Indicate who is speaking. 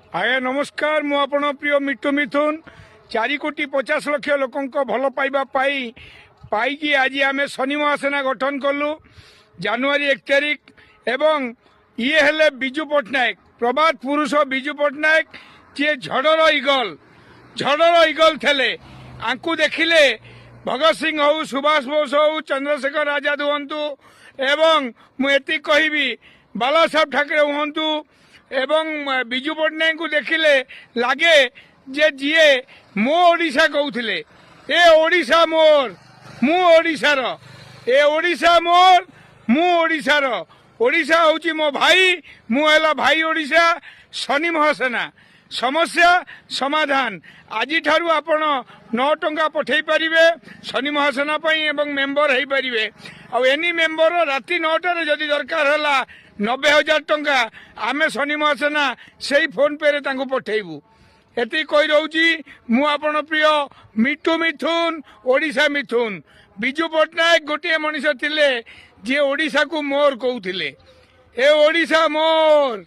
Speaker 1: आज्ञा नमस्कार मु आपण प्रिय मिट्टू मिथुन 4,50,00,000 लोक भल पाइबा पाई आज आम शनि महासेना गठन कलु जनवरी 1 तारिख एवं ये हेले बिजू पट्टनायक प्रभात पुरुष बिजू पट्टनायक जी झड़र इगल थे आंकु देखिले भगत सिंह हो सुभाष बोस हो चंद्रशेखर आजाद हूँ एवं मुझे कहबी बाला साहेब ठाकरे हूँ एवं बिजू पट्टनायक को देखिले लगे जे जीए मो ओडिशा कहते ए ओडिशा मोर मु ओडिशार ए ओडिशा मोर मु ओडिशार ओडिशा हूँ मो भाई मुला भाई ओडिशा शनि महासेना समस्या समाधान आज ठारू आपण 9 टंका पठे पारे शनि महासेना एवं मेम्बर हो पारे आनी मेम्बर राति 9टार जदि दरकार है 90,000 टंका आमे शनि महासेना से फोन पे रे तांको पठेबू एति कही रोची मु आपण प्रिय मिट्टू मिथुन ओडिशा मिथुन बिजू पट्टनायक गोटे मनीष थिले जे ओडिशा को मोर कहूथिले ए ओडिशा मोर।